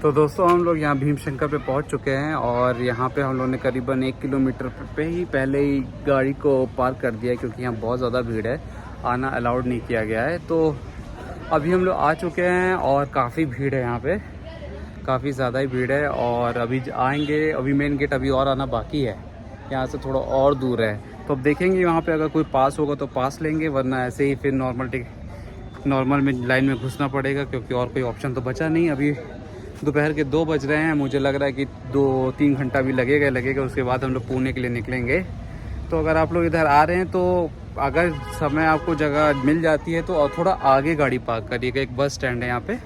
तो दोस्तों हम लोग यहाँ भीमशंकर पे पहुँच चुके हैं और यहाँ पे हम लोगों ने करीबन 1 किलोमीटर पे ही पहले ही गाड़ी को पार्क कर दिया है, क्योंकि यहाँ बहुत ज़्यादा भीड़ है, आना अलाउड नहीं किया गया है। तो अभी हम लोग आ चुके हैं और काफ़ी भीड़ है यहाँ पे, काफ़ी ज़्यादा ही भीड़ है। और अभी आएंगे, अभी मेन गेट अभी और आना बाकी है, यहाँ से थोड़ा और दूर है। तो अब देखेंगे वहाँ पे अगर कोई पास होगा तो पास लेंगे, वरना ऐसे ही फिर नॉर्मल में लाइन में घुसना पड़ेगा, क्योंकि और कोई ऑप्शन तो बचा नहीं। अभी दोपहर के 2 बज रहे हैं, मुझे लग रहा है कि 2-3 घंटा भी लगेगा। उसके बाद हम लोग पुणे के लिए निकलेंगे। तो अगर आप लोग इधर आ रहे हैं तो अगर समय आपको जगह मिल जाती है तो और थोड़ा आगे गाड़ी पार्क करिएगा, एक बस स्टैंड है यहाँ पे,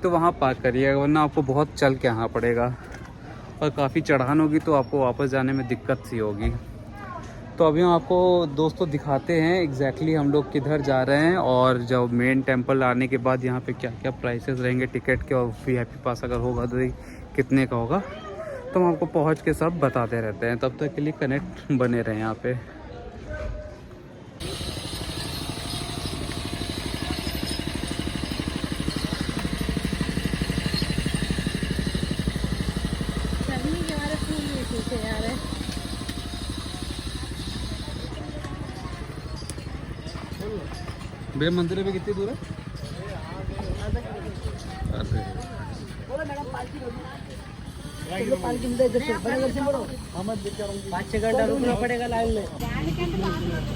तो वहाँ पार्क करिएगा, वरना आपको बहुत चल के आना पड़ेगा और काफ़ी चढ़ान होगी तो आपको वापस जाने में दिक्कत सी होगी। तो अभी हम आपको दोस्तों दिखाते हैं एग्जैक्टली हम लोग किधर जा रहे हैं, और जब मेन टेंपल आने के बाद यहाँ पे क्या क्या प्राइसेस रहेंगे टिकट के, और VIP पास अगर होगा तो कितने का होगा, तो हम आपको पहुँच के सब बताते रहते हैं। तब तक के लिए कनेक्ट बने रहें यहाँ पे। भैया मंदिर पे कितनी दूर है?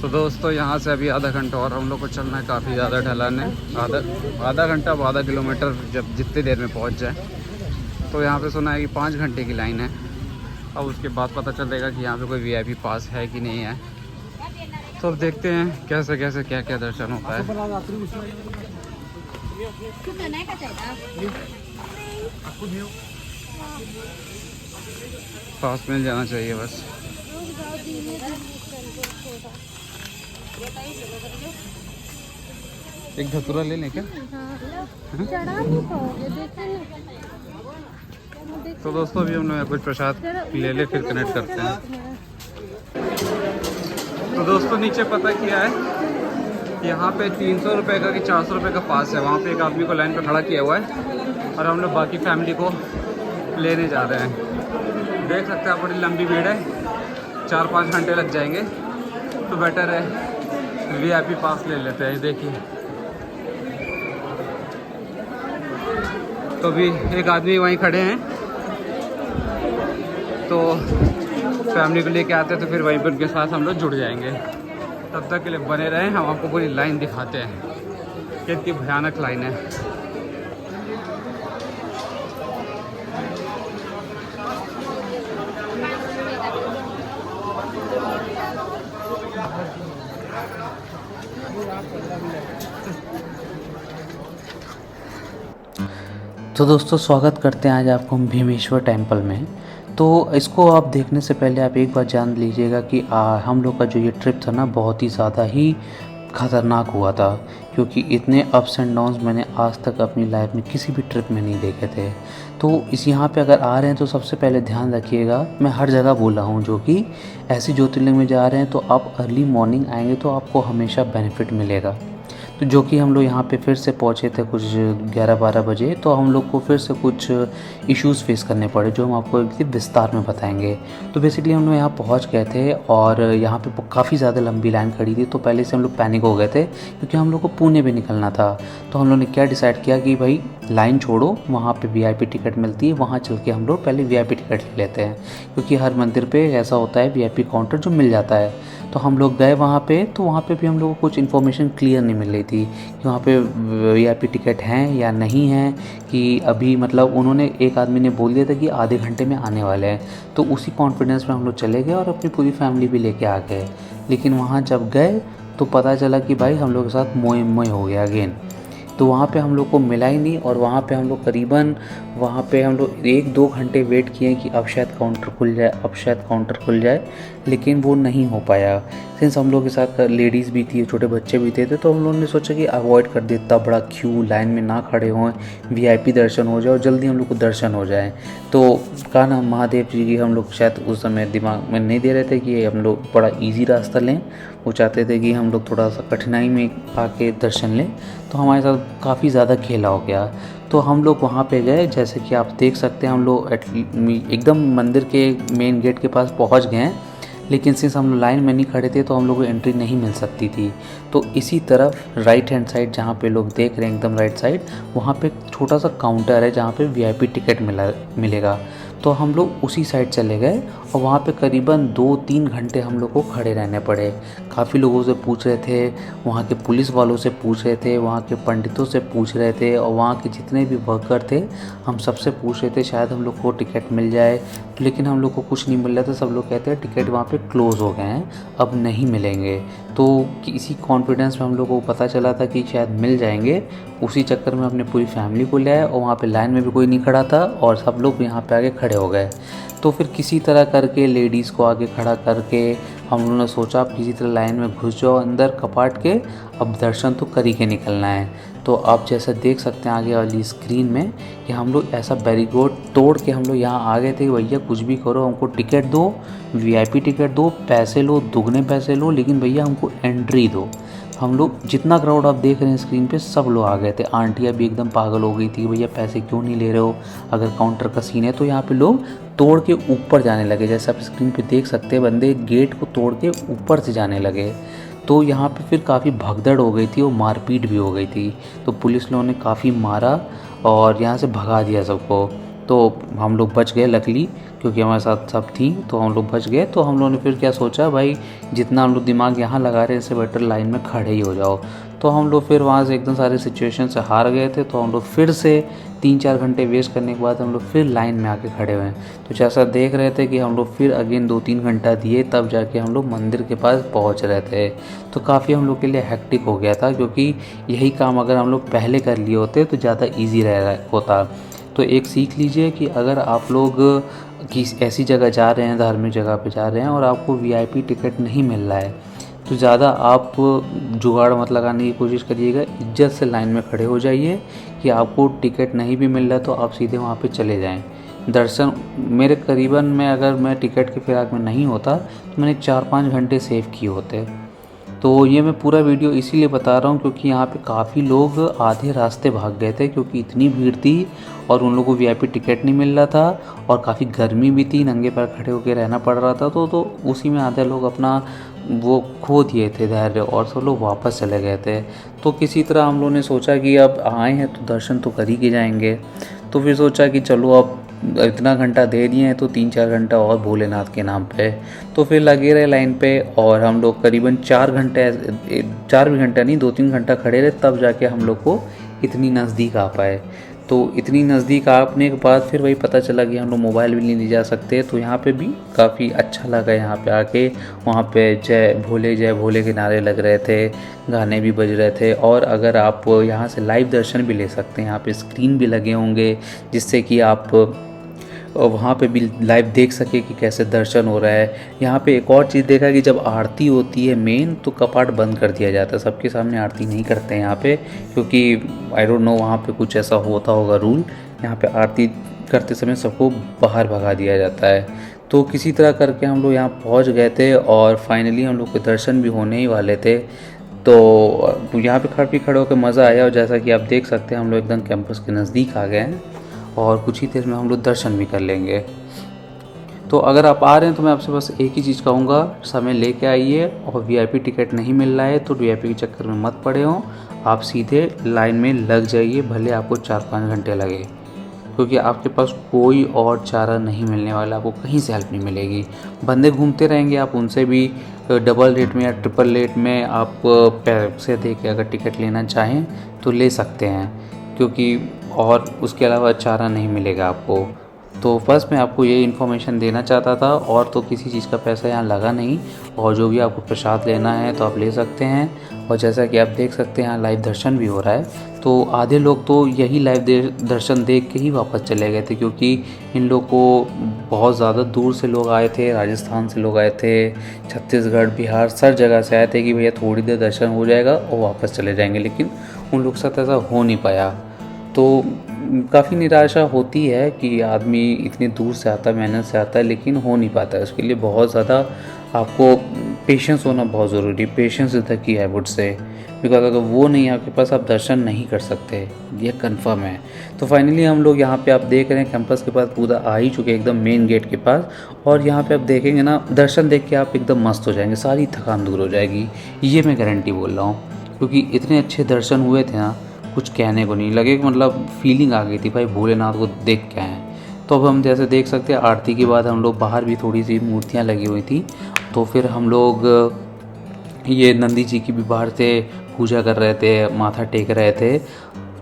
तो दोस्तों यहाँ से अभी आधा घंटा और हम लोग को चलना है, काफ़ी ज़्यादा ढलान है। आधा घंटा आधा किलोमीटर जब जितनी देर में पहुँच जाए। तो यहाँ पे सुना है कि 5 घंटे की लाइन है। अब उसके बाद पता चलेगा कि यहाँ पे कोई VIP पास है कि नहीं है। तो अब देखते हैं कैसे कैसे क्या क्या दर्शन होता है। पास मिल जाना चाहिए बस। एक धतूरा ले लें क्या? तो दोस्तों अभी हम लोग कुछ प्रसाद ले ले, फिर कनेक्ट करते हैं। तो दोस्तों नीचे पता किया है, यहाँ पे 300 रुपये का कि 400 रुपये का पास है। वहाँ पे एक आदमी को लाइन पे खड़ा किया हुआ है और हम लोग बाकी फैमिली को लेने जा रहे हैं। देख सकते हैं बड़ी लंबी भीड़ है, 4-5 घंटे लग जाएंगे, तो बेटर है VIP पास ले लेते हैं। देखिए तो अभी एक आदमी वहीं खड़े हैं, तो फैमिली को लेके आते हैं, तो फिर वहीं पर उनके साथ हम लोग जुड़ जाएंगे। तब तक के लिए बने रहें, हम आपको पूरी लाइन दिखाते हैं, कितनी भयानक लाइन है। तो दोस्तों स्वागत करते हैं आज आपको हम भीमेश्वर टेम्पल में। तो इसको आप देखने से पहले आप एक बात जान लीजिएगा कि हम लोग का जो ये ट्रिप था ना, बहुत ही ज़्यादा ही ख़तरनाक हुआ था, क्योंकि इतने अप्स एंड डाउन्स मैंने आज तक अपनी लाइफ में किसी भी ट्रिप में नहीं देखे थे। तो इस यहाँ पे अगर आ रहे हैं तो सबसे पहले ध्यान रखिएगा, मैं हर जगह बोल रहा हूँ, जो कि ऐसी ज्योतिर्लिंग में जा रहे हैं तो आप अर्ली मॉर्निंग आएंगे तो आपको हमेशा बेनिफिट मिलेगा। तो जो कि हम लोग यहाँ पे फिर से पहुँचे थे कुछ 11-12 बजे, तो हम लोग को फिर से कुछ इश्यूज़ फेस करने पड़े, जो हम आपको एकदम विस्तार में बताएंगे। तो बेसिकली हम लोग यहाँ पहुँच गए थे और यहाँ पे काफ़ी ज़्यादा लंबी लाइन खड़ी थी, तो पहले से हम लोग पैनिक हो गए थे, क्योंकि हम लोग को पुणे भी निकलना था। तो हम लोग ने क्या डिसाइड किया कि भाई लाइन छोड़ो, वहाँ पे VIP टिकट मिलती है, वहाँ चल के हम लोग पहले VIP टिकट ले लेते हैं, क्योंकि हर मंदिर पे ऐसा होता है VIP काउंटर जो मिल जाता है। तो हम लोग गए वहाँ पे, तो वहाँ पे भी हम लोगों को कुछ इन्फॉर्मेशन क्लियर नहीं मिल रही थी कि वहाँ पे VIP टिकट हैं या नहीं हैं, कि अभी मतलब उन्होंने, एक आदमी ने बोल दिया था कि आधे घंटे में आने वाले हैं। तो उसी कॉन्फिडेंस में हम लोग चले गए और अपनी पूरी फैमिली भी लेके आ गए। लेकिन वहाँ जब गए तो पता चला कि भाई हम लोग के साथ मोए हो गया अगेन। तो वहाँ पे हम लोग को मिला ही नहीं, और वहाँ पे हम लोग करीबन वहाँ पे हम लोग 1-2 घंटे वेट किए कि अब शायद काउंटर खुल जाए, लेकिन वो नहीं हो पाया। सिंस हम लोग के साथ लेडीज़ भी थी, छोटे बच्चे भी थे, तो हम लोगों ने सोचा कि अवॉइड कर दे, इतना बड़ा क्यू, लाइन में ना खड़े हों, VIP दर्शन हो जाए और जल्दी हम लोग को दर्शन हो जाए। तो कहा ना, महादेव जी की हम लोग शायद उस समय दिमाग में नहीं दे रहे थे कि हम लोग बड़ा ईजी रास्ता लें, वो चाहते थे कि हम लोग थोड़ा सा कठिनाई में आके दर्शन लें। तो हमारे साथ मतलब काफ़ी ज़्यादा खेला हो गया। तो हम लोग वहाँ पे गए, जैसे कि आप देख सकते हैं हम लोग एकदम मंदिर के मेन गेट के पास पहुँच गए हैं, लेकिन सिंस हम लोग लाइन में नहीं खड़े थे तो हम लोग को एंट्री नहीं मिल सकती थी। तो इसी तरफ राइट हैंड साइड जहाँ पे लोग देख रहे हैं एकदम राइट साइड, वहाँ पे एक छोटा सा काउंटर है जहाँ पे वीआईपी टिकट मिलेगा। तो हम लोग उसी साइड चले गए और वहाँ पे करीबन 2-3 घंटे हम लोग को खड़े रहने पड़े। काफ़ी लोगों से पूछ रहे थे, वहाँ के पुलिस वालों से पूछ रहे थे, वहाँ के पंडितों से पूछ रहे थे और वहाँ के जितने भी वर्कर थे हम सबसे पूछ रहे थे शायद हम लोग को टिकट मिल जाए, लेकिन हम लोग को कुछ नहीं मिल रहा था। सब लोग कहते हैं टिकट वहाँ पे क्लोज़ हो गए हैं, अब नहीं मिलेंगे। तो इसी कॉन्फिडेंस में हम लोग को पता चला था कि शायद मिल जाएंगे। उसी चक्कर में अपने पूरी फैमिली को ले आए और वहाँ पे लाइन में भी कोई नहीं खड़ा था और सब लोग यहाँ पे आगे खड़े हो गए। तो फिर किसी तरह करके लेडीज़ को आगे खड़ा करके हम लोगों ने सोचा आप किसी तरह लाइन में घुस जाओ अंदर कपाट के, अब दर्शन तो कर ही के निकलना है। तो आप जैसा देख सकते हैं आगे वाली स्क्रीन में कि हम लोग ऐसा बैरिकेड तोड़ के हम लोग यहाँ आ गए थे कि भैया कुछ भी करो, हमको टिकट दो, वीआईपी टिकट दो, पैसे लो, दुगने पैसे लो, लेकिन भैया हमको एंट्री दो। हम लोग जितना क्राउड आप देख रहे हैं स्क्रीन पे सब लोग आ गए थे। आंटियाँ भी एकदम पागल हो गई थी, भैया पैसे क्यों नहीं ले रहे हो, अगर काउंटर का सीन है। तो यहाँ पे लोग तोड़ के ऊपर जाने लगे, जैसे आप स्क्रीन पे देख सकते हैं बंदे गेट को तोड़ के ऊपर से जाने लगे। तो यहाँ पे फिर काफ़ी भगदड़ हो गई थी और मारपीट भी हो गई थी। तो पुलिस लोगों ने काफ़ी मारा और यहाँ से भगा दिया सबको। तो हम लोग बच गए लकीली, क्योंकि हमारे साथ सब थी तो हम लोग बच गए। तो हम लोगों ने फिर क्या सोचा, भाई जितना हम लोग दिमाग यहाँ लगा रहे हैं इससे बेटर लाइन में खड़े ही हो जाओ। तो हम लोग फिर वहाँ से एकदम सारे सिचुएशन से हार गए थे। तो हम लोग फिर से 3-4 घंटे वेस्ट करने के बाद हम लोग फिर लाइन में आके खड़े हुए हैं। तो जैसा देख रहे थे कि हम लोग फिर अगेन 2-3 घंटा दिए तब जाके हम लोग मंदिर के पास पहुँच रहे थे। तो काफ़ी हम लोग के लिए हेक्टिक हो गया था, क्योंकि यही काम अगर हम लोग पहले कर लिए होते तो ज़्यादा ईजी रह होता। तो एक सीख लीजिए कि अगर आप लोग किसी ऐसी जगह जा रहे हैं, धार्मिक जगह पे जा रहे हैं और आपको वीआईपी टिकट नहीं मिल रहा है, तो ज़्यादा आप जुगाड़ मत लगाने की कोशिश करिएगा। इज्जत से लाइन में खड़े हो जाइए कि आपको टिकट नहीं भी मिल रहा है तो आप सीधे वहाँ पे चले जाएं। दर्शन मेरे करीबन में अगर मैं टिकट के फिराक में नहीं होता तो मैंने 4-5 घंटे सेव किए होते। तो ये मैं पूरा वीडियो इसीलिए बता रहा हूँ क्योंकि यहाँ पे काफ़ी लोग आधे रास्ते भाग गए थे, क्योंकि इतनी भीड़ थी और उन लोगों को वीआईपी टिकट नहीं मिल रहा था और काफ़ी गर्मी भी थी, नंगे पैर खड़े होकर रहना पड़ रहा था। तो उसी में आधे लोग अपना वो खो दिए थे धैर्य और सब लोग वापस चले गए थे। तो किसी तरह हम लोगों ने सोचा कि अब आए हैं तो दर्शन तो कर ही के जाएंगे। तो फिर सोचा कि चलो अब इतना घंटा दे दिए हैं तो 3-4 घंटा और भोलेनाथ के नाम पे। तो फिर लगे रहे लाइन पे और हम लोग करीबन 4 घंटे, 4 भी घंटा नहीं 2-3 घंटा खड़े रहे, तब जाके हम लोग को इतनी नज़दीक आ पाए। तो इतनी नज़दीक आने के बाद फिर वही पता चला कि हम लोग मोबाइल भी नहीं ले जा सकते। तो यहाँ पे भी काफ़ी अच्छा लगा यहाँ पे आके। वहाँ पे जय भोले के नारे लग रहे थे, गाने भी बज रहे थे और अगर आप यहाँ से लाइव दर्शन भी ले सकते हैं। यहाँ पे स्क्रीन भी लगे होंगे जिससे कि आप वहाँ पे भी लाइव देख सके कि कैसे दर्शन हो रहा है। यहाँ पे एक और चीज़ देखा कि जब आरती होती है मेन तो कपाट बंद कर दिया जाता है, सबके सामने आरती नहीं करते हैं यहाँ पे, क्योंकि आई डोंट नो वहाँ पे कुछ ऐसा होता होगा रूल। यहाँ पे आरती करते समय सबको बाहर भगा दिया जाता है। तो किसी तरह करके हम लोग यहाँ पहुँच गए थे और फाइनली हम लोग के दर्शन भी होने ही वाले थे। तो यहाँ पे काफ़ी खड़े होकर मज़ा आया और जैसा कि आप देख सकते हैं हम लोग एकदम कैंपस के नज़दीक आ गए हैं और कुछ ही देर में हम लोग दर्शन भी कर लेंगे। तो अगर आप आ रहे हैं तो मैं आपसे बस एक ही चीज़ कहूँगा, समय लेके आइए और वीआईपी टिकट नहीं मिल रहा है तो वीआईपी के चक्कर में मत पड़े हों, आप सीधे लाइन में लग जाइए, भले आपको 4-5 घंटे लगे, क्योंकि आपके पास कोई और चारा नहीं मिलने वाला, आपको कहीं से हेल्प नहीं मिलेगी। बंदे घूमते रहेंगे, आप उनसे भी डबल रेट में या ट्रिपल रेट में आप पैसे दे के अगर टिकट लेना चाहें तो ले सकते हैं, क्योंकि और उसके अलावा चारा नहीं मिलेगा आपको। तो बस मैं आपको ये इन्फॉर्मेशन देना चाहता था, और तो किसी चीज़ का पैसा यहाँ लगा नहीं, और जो भी आपको प्रसाद लेना है तो आप ले सकते हैं। और जैसा कि आप देख सकते हैं यहाँ लाइव दर्शन भी हो रहा है। तो आधे लोग तो यही लाइव दर्शन देख के ही वापस चले गए थे, क्योंकि इन लोग को बहुत ज़्यादा दूर से लोग आए थे, राजस्थान से लोग आए थे, छत्तीसगढ़, बिहार, सब जगह से आए थे कि भैया थोड़ी देर दर्शन हो जाएगा और वापस चले जाएंगे, लेकिन उन लोग के साथ ऐसा हो नहीं पाया। तो काफ़ी निराशा होती है कि आदमी इतनी दूर से आता है, मेहनत से आता है, लेकिन हो नहीं पाता है। उसके लिए बहुत ज़्यादा आपको पेशेंस होना बहुत ज़रूरी है। Patience is the key I would say, because अगर वो नहीं है आपके पास आप दर्शन नहीं कर सकते, ये कंफर्म है। तो फाइनली हम लोग यहाँ पे आप देख रहे हैं कैंपस के पास पूरा आ ही चुके हैं, एकदम मेन गेट के पास। और यहाँ पे आप देखेंगे ना, दर्शन देख के आप एकदम मस्त हो जाएंगे, सारी थकान दूर हो जाएगी, ये मैं गारंटी बोल रहा हूँ। क्योंकि इतने अच्छे दर्शन हुए थे ना, कुछ कहने को नहीं लगे, मतलब फीलिंग आ गई थी भाई भोलेनाथ को देख के आए। तो अब हम जैसे देख सकते हैं आरती के बाद हम लोग बाहर भी थोड़ी सी मूर्तियाँ लगी हुई थी, तो फिर हम लोग ये नंदी जी की भी बाहर से पूजा कर रहे थे, माथा टेक रहे थे।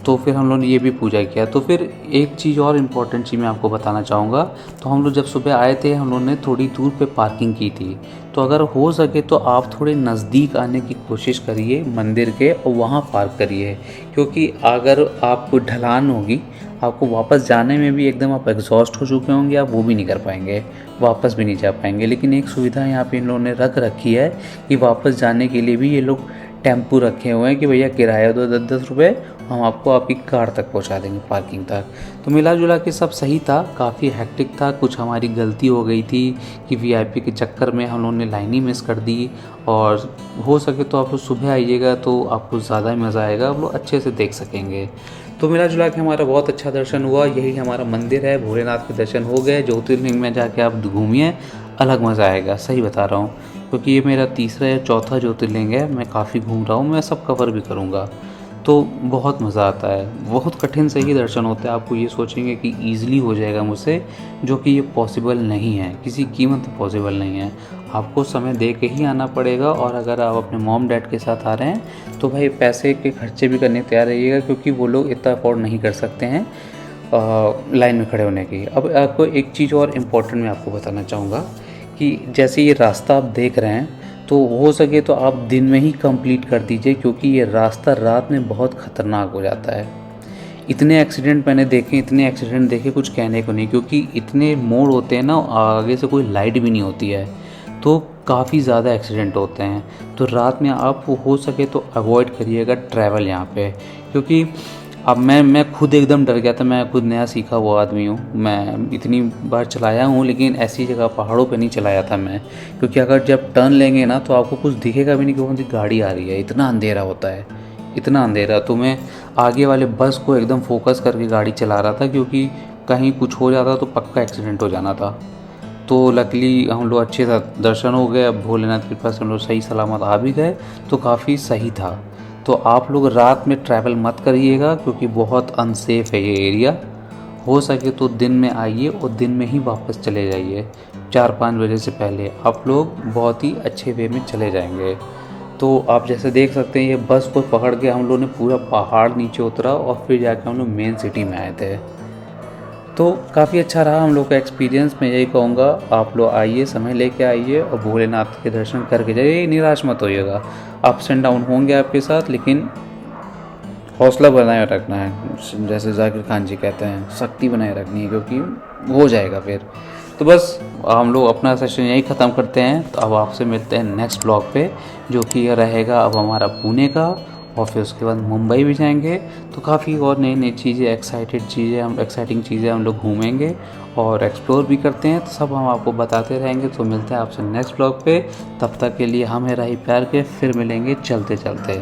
तो फिर हम लोगों ने ये भी पूजा किया। तो फिर एक चीज़ और इम्पॉर्टेंट चीज़ मैं आपको बताना चाहूँगा। तो हम लोग जब सुबह आए थे हम लोगों ने थोड़ी दूर पे पार्किंग की थी। तो अगर हो सके तो आप थोड़े नज़दीक आने की कोशिश करिए मंदिर के और वहाँ पार्क करिए, क्योंकि अगर आप ढलान होगी आपको वापस जाने में भी एकदम आप एग्जॉस्ट हो चुके होंगे, आप वो भी नहीं कर पाएंगे, वापस भी नहीं जा पाएंगे। लेकिन एक सुविधा यहाँ पे इन लोगों ने रख रखी है कि वापस जाने के लिए भी ये लोग टेम्पू रखे हुए हैं कि भैया किराया दो 10-10 रुपये, हम आपको आपकी कार तक पहुंचा देंगे, पार्किंग तक। तो मिला जुला के सब सही था, काफ़ी हेक्टिक था। कुछ हमारी गलती हो गई थी कि वीआईपी के चक्कर में हम लोगों ने लाइन ही मिस कर दी। और हो सके तो आप लोग सुबह आइएगा तो आपको ज़्यादा मज़ा आएगा, आप लोग अच्छे से देख सकेंगे। तो मिला जुला के हमारा बहुत अच्छा दर्शन हुआ। यही हमारा मंदिर है, भोलेनाथ के दर्शन हो गए। ज्योतिर्लिंग में जाके आप घूमिए, अलग मज़ा आएगा, सही बता रहा हूँ। क्योंकि ये मेरा तीसरा या चौथा ज्योतिर्लिंग है, मैं काफ़ी घूम रहा हूँ, मैं सब कवर भी करूँगा। तो बहुत मज़ा आता है, बहुत कठिन से ही दर्शन होते हैं। आपको ये सोचेंगे कि ईज़िली हो जाएगा मुझसे, जो कि ये पॉसिबल नहीं है, किसी कीमत पे पॉसिबल नहीं है। आपको समय दे के ही आना पड़ेगा। और अगर आप अपने मॉम डैड के साथ आ रहे हैं तो भाई पैसे के खर्चे भी करने तैयार रहिएगा, क्योंकि वो लोग इतना अफोर्ड नहीं कर सकते हैं लाइन में खड़े होने की। अब आपको एक चीज़ और इम्पोर्टेंट मैं आपको बताना चाहूँगा कि जैसे ये रास्ता आप देख रहे हैं, तो हो सके तो आप दिन में ही कंप्लीट कर दीजिए, क्योंकि ये रास्ता रात में बहुत ख़तरनाक हो जाता है। इतने एक्सीडेंट मैंने देखे, इतने एक्सीडेंट देखे, कुछ कहने को नहीं। क्योंकि इतने मोड़ होते हैं ना, आगे से कोई लाइट भी नहीं होती है, तो काफ़ी ज़्यादा एक्सीडेंट होते हैं। तो रात में आप हो सके तो अवॉइड करिएगा ट्रैवल यहाँ पे। क्योंकि अब मैं खुद एकदम डर गया था, मैं खुद नया सीखा हुआ आदमी हूँ, मैं इतनी बार चलाया हूँ लेकिन ऐसी जगह पहाड़ों पे नहीं चलाया था मैं। क्योंकि अगर जब टर्न लेंगे ना तो आपको कुछ दिखेगा भी नहीं कि कौन सी गाड़ी आ रही है, इतना अंधेरा होता है, इतना अंधेरा। तो मैं आगे वाले बस को एकदम फोकस करके गाड़ी चला रहा था, क्योंकि कहीं कुछ हो जाता तो पक्का एक्सीडेंट हो जाना था। तो लकीली हम लोग अच्छे से दर्शन हो गए, अब भोलेनाथ के पास हम लोग सही सलामत आ भी गए, तो काफ़ी सही था। तो आप लोग रात में ट्रैवल मत करिएगा, क्योंकि बहुत अनसेफ है ये एरिया। हो सके तो दिन में आइए और दिन में ही वापस चले जाइए, 4-5 बजे से पहले आप लोग बहुत ही अच्छे वे में चले जाएंगे। तो आप जैसे देख सकते हैं ये बस को पकड़ के हम लोग ने पूरा पहाड़ नीचे उतरा और फिर जाके हम लोग मेन सिटी में आए थे। तो काफ़ी अच्छा रहा हम लोग का एक्सपीरियंस। मैं यही कहूँगा आप लोग आइए, समय लेके आइए और भोलेनाथ के दर्शन करके जाइए, निराश मत होइएगा। अप्स एंड डाउन होंगे आपके साथ, लेकिन हौसला बनाए रखना है। जैसे जाकिर खान जी कहते हैं, शक्ति बनाए रखनी है, क्योंकि हो जाएगा फिर। तो बस हम लोग अपना सेशन यही ख़त्म करते हैं। तो अब आपसे मिलते हैं नेक्स्ट ब्लॉग पे, जो कि यह रहेगा अब हमारा पुणे का, और फिर उसके बाद मुंबई भी जाएंगे। तो काफ़ी और नई नई चीज़ें, एक्साइटिंग चीज़ें हम लोग घूमेंगे और एक्सप्लोर भी करते हैं। तो सब हम आपको बताते रहेंगे। तो मिलते हैं आपसे नेक्स्ट ब्लॉग पे, तब तक के लिए हम है राही प्यार के, फिर मिलेंगे चलते चलते।